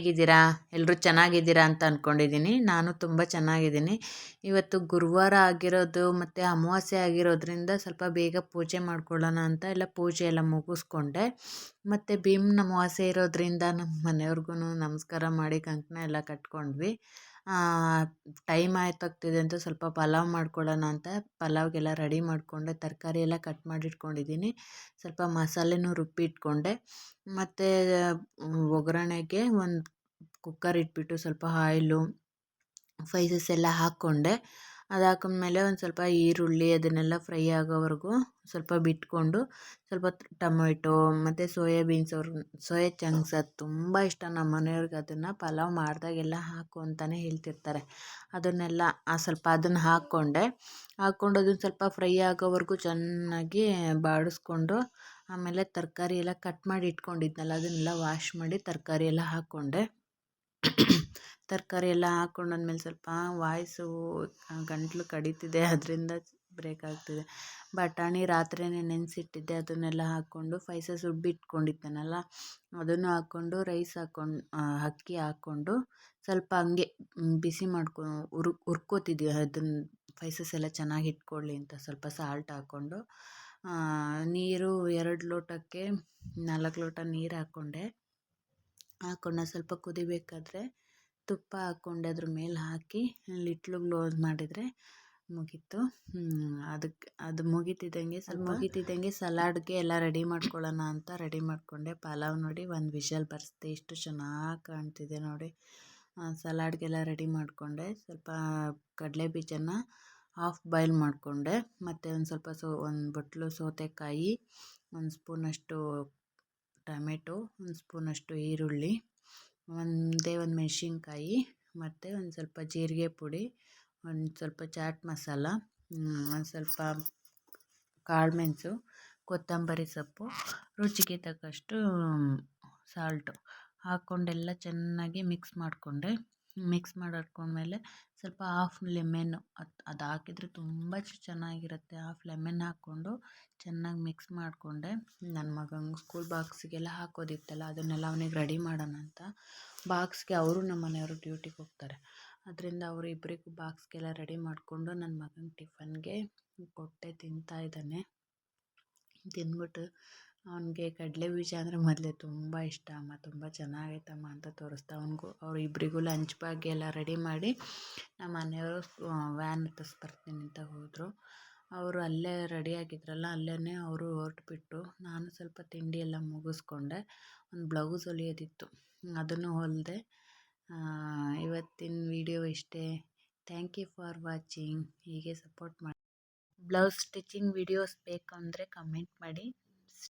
ಹೇಗಿದ್ದೀರಾ? ಎಲ್ಲರೂ ಚೆನ್ನಾಗಿದ್ದೀರಾ ಅಂತ ಅಂದ್ಕೊಂಡಿದ್ದೀನಿ. ನಾನು ತುಂಬ ಚೆನ್ನಾಗಿದ್ದೀನಿ. ಇವತ್ತು ಗುರುವಾರ ಆಗಿರೋದು ಮತ್ತು ಅಮಾವಾಸ್ಯೆ ಆಗಿರೋದ್ರಿಂದ ಸ್ವಲ್ಪ ಬೇಗ ಪೂಜೆ ಮಾಡ್ಕೊಳ್ಳೋಣ ಅಂತ ಎಲ್ಲ ಪೂಜೆ ಎಲ್ಲ ಮುಗಿಸ್ಕೊಂಡೆ. ಮತ್ತು ಭೀಮನ ಅಮಾವಾಸ್ಯೆ ಇರೋದ್ರಿಂದ ನಮ್ಮ ಮನೆಯವ್ರಿಗೂ ನಮಸ್ಕಾರ ಮಾಡಿ ಕಂಕಣ ಎಲ್ಲ ಕಟ್ಕೊಂಡ್ವಿ. ಟೈಮ್ ಆಯ್ತಾಗ್ತಿದೆ ಅಂತ ಸ್ವಲ್ಪ ಪಲಾವ್ ಮಾಡ್ಕೊಳ್ಳೋಣ ಅಂತ ಪಲಾವ್ಗೆಲ್ಲ ರೆಡಿ ಮಾಡಿಕೊಂಡೆ. ತರಕಾರಿ ಎಲ್ಲ ಕಟ್ ಮಾಡಿ ಇಟ್ಕೊಂಡಿದ್ದೀನಿ. ಸ್ವಲ್ಪ ಮಸಾಲೆನೂ ರುಬ್ಬಿಟ್ಕೊಂಡೆ. ಮತ್ತು ಒಗ್ಗರಣೆಗೆ ಒಂದು ಕುಕ್ಕರ್ ಇಟ್ಬಿಟ್ಟು ಸ್ವಲ್ಪ ಆಯಿಲು ಸ್ಪೈಸಸ್ ಎಲ್ಲ ಹಾಕ್ಕೊಂಡೆ. ಅದು ಹಾಕೊಂಡ್ಮೇಲೆ ಒಂದು ಸ್ವಲ್ಪ ಈರುಳ್ಳಿ ಅದನ್ನೆಲ್ಲ ಫ್ರೈ ಆಗೋವರೆಗೂ ಸ್ವಲ್ಪ ಬಿಟ್ಕೊಂಡು ಸ್ವಲ್ಪ ಟೊಮೆಟೊ ಮತ್ತು ಸೋಯಾ ಚಂಕ್ಸ್ ಅದು ತುಂಬ ಇಷ್ಟ ನಮ್ಮ ಮನೆಯವ್ರಿಗೆ. ಅದನ್ನು ಪಲಾವ್ ಮಾಡಿದಾಗೆಲ್ಲ ಹಾಕು ಅಂತಲೇ ಹೇಳ್ತಿರ್ತಾರೆ. ಅದನ್ನೆಲ್ಲ ಸ್ವಲ್ಪ ಅದನ್ನು ಹಾಕ್ಕೊಂಡು ಅದನ್ನು ಸ್ವಲ್ಪ ಫ್ರೈ ಆಗೋವರೆಗೂ ಚೆನ್ನಾಗಿ ಬಾಡಿಸ್ಕೊಂಡು ಆಮೇಲೆ ತರಕಾರಿ ಎಲ್ಲ ಕಟ್ ಮಾಡಿ ಇಟ್ಕೊಂಡಿದ್ನಲ್ಲ ಅದನ್ನೆಲ್ಲ ವಾಶ್ ಮಾಡಿ ತರಕಾರಿ ಎಲ್ಲ ಹಾಕ್ಕೊಂಡೆ. ತರಕಾರಿ ಎಲ್ಲ ಹಾಕ್ಕೊಂಡಾದ್ಮೇಲೆ ಸ್ವಲ್ಪ ವಾಯ್ಸು ಗಂಟಲು ಕಡಿತಿದೆ, ಅದರಿಂದ ಬ್ರೇಕ್ ಆಗ್ತಿದೆ. ಬಟಾಣಿ ರಾತ್ರಿಯೇ ನೆನೆಸಿಟ್ಟಿದ್ದೆ, ಅದನ್ನೆಲ್ಲ ಹಾಕ್ಕೊಂಡು ಸ್ಪೈಸಸ್ ರುಬ್ಬಿಟ್ಕೊಂಡಿದ್ದೆನಲ್ಲ ಅದನ್ನು ಹಾಕ್ಕೊಂಡು ರೈಸ್ ಅಕ್ಕಿ ಹಾಕ್ಕೊಂಡು ಸ್ವಲ್ಪ ಹಂಗೆ ಬಿಸಿ ಹುರ್ಕೋತಿದ್ವಿ. ಅದನ್ನು ಸ್ಪೈಸಸ್ ಎಲ್ಲ ಚೆನ್ನಾಗಿ ಇಟ್ಕೊಳ್ಳಿ ಅಂತ ಸ್ವಲ್ಪ ಸಾಲ್ಟ್ ಹಾಕ್ಕೊಂಡು ನೀರು 2 ಲೋಟಕ್ಕೆ 4 ಲೋಟ ನೀರು ಹಾಕ್ಕೊಂಡು ಸ್ವಲ್ಪ ಕುದಿಬೇಕಾದ್ರೆ ತುಪ್ಪ ಹಾಕ್ಕೊಂಡೆ ಅದ್ರ ಮೇಲೆ ಹಾಕಿ ಲಿಟ್ಲು ಕ್ಲೋಸ್ ಮಾಡಿದರೆ ಮುಗೀತು. ಅದು ಮುಗೀತಿದ್ದಂಗೆ ಸಲಾಡ್ಗೆ ಎಲ್ಲ ರೆಡಿ ಮಾಡ್ಕೊಳ್ಳೋಣ ಅಂತ ರೆಡಿ ಮಾಡಿಕೊಂಡೆ. ಪಲಾವ್ ನೋಡಿ ಒಂದು ವಿಷಲ್ ಬರ್ಸ್ದೆ, ಎಷ್ಟು ಚೆನ್ನಾಗಿ ಕಾಣ್ತಿದೆ ನೋಡಿ. ಸಲಾಡ್ಗೆಲ್ಲ ರೆಡಿ ಮಾಡಿಕೊಂಡೆ. ಸ್ವಲ್ಪ ಕಡಲೆ ಬೀಜನ ಹಾಫ್ ಬಾಯ್ಲ್ ಮಾಡಿಕೊಂಡೆ. ಮತ್ತು ಒಂದು ಸ್ವಲ್ಪ ಒಂದು ಬಟ್ಲು ಸೌತೆಕಾಯಿ, ಒಂದು ಸ್ಪೂನಷ್ಟು ಟೊಮೆಟೊ, ಒಂದು ಸ್ಪೂನಷ್ಟು ಈರುಳ್ಳಿ, ಒಂದು ಮೆಣಸಿನ್ಕಾಯಿ, ಮತ್ತು ಒಂದು ಸ್ವಲ್ಪ ಜೀರಿಗೆ ಪುಡಿ, ಒಂದು ಸ್ವಲ್ಪ ಚಾಟ್ ಮಸಾಲ, ಒಂದು ಸ್ವಲ್ಪ ಕಾಳುಮೆಣಸು, ಕೊತ್ತಂಬರಿ ಸೊಪ್ಪು, ರುಚಿಗೆ ತಕ್ಕಷ್ಟು ಸಾಲ್ಟು ಹಾಕ್ಕೊಂಡೆಲ್ಲ ಚೆನ್ನಾಗಿ ಮಿಕ್ಸ್ ಮಾಡಿಕೊಂಡ್ಮೇಲೆ ಸ್ವಲ್ಪ ಹಾಫ್ ಲೆಮನ್ನು ಅದು ಹಾಕಿದರೆ ತುಂಬ ಚೆನ್ನಾಗಿರುತ್ತೆ. ಹಾಫ್ ಲೆಮನ್ ಹಾಕ್ಕೊಂಡು ಚೆನ್ನಾಗಿ ಮಿಕ್ಸ್ ಮಾಡಿಕೊಂಡೆ. ನನ್ನ ಮಗಂಗೆ ಸ್ಕೂಲ್ ಬಾಕ್ಸಿಗೆಲ್ಲ ಹಾಕೋದಿತ್ತಲ್ಲ ಅದನ್ನೆಲ್ಲ ಅವನಿಗೆ ರೆಡಿ ಮಾಡೋಣ ಅಂತ ಬಾಕ್ಸ್ಗೆ ಅವರು ನಮ್ಮ ಮನೆಯವರು ಡ್ಯೂಟಿಗೆ ಹೋಗ್ತಾರೆ. ಅದರಿಂದ ಅವರು ಇಬ್ಬರಿಗೂ ಬಾಕ್ಸ್ಗೆಲ್ಲ ರೆಡಿ ಮಾಡಿಕೊಂಡು ನನ್ನ ಮಗನಿಗೆ ಟಿಫನ್ಗೆ ಕೊಟ್ಟೆ. ತಿಂತಾಯಿದ್ದಾನೆ. ತಿಂದ್ಬಿಟ್ಟು ಅವನಿಗೆ ಕಡಲೆ ಬೀಜ ಅಂದರೆ ಮೊದಲೇ ತುಂಬ ಇಷ್ಟ. ಅಮ್ಮ ತುಂಬ ಚೆನ್ನಾಗೈತಮ್ಮ ಅಂತ ತೋರಿಸ್ತಾ ಅವ್ರು ಇಬ್ಬರಿಗೂ ಲಂಚ್ ಬ್ಯಾಗ್ ಎಲ್ಲ ರೆಡಿ ಮಾಡಿ ನಮ್ಮ ಮನೆಯವರು ವ್ಯಾನ್ ಹತ್ತಿಸ್ಬರ್ತೀನಿ ಅಂತ ಹೋದರು. ಅವರು ಅಲ್ಲೇ ರೆಡಿಯಾಗಿದ್ರಲ್ಲ, ಅಲ್ಲೇ ಅವರು ಹೊರಟುಬಿಟ್ಟು ನಾನು ಸ್ವಲ್ಪ ತಿಂಡಿ ಎಲ್ಲ ಮುಗಿಸ್ಕೊಂಡೆ. ಒಂದು ಬ್ಲೌಸ್ ಹೊಲಿಯೋದಿತ್ತು, ಅದನ್ನು ಹೊಲಿದೆ. ಇವತ್ತಿನ ವಿಡಿಯೋ ಇಷ್ಟೇ. Thank you for watching. ಹೀಗೆ ಸಪೋರ್ಟ್ ಮಾಡಿ. ಬ್ಲೌಸ್ ಸ್ಟಿಚಿಂಗ್ ವಿಡಿಯೋಸ್ ಬೇಕು ಅಂದರೆ ಕಮೆಂಟ್ ಮಾಡಿ.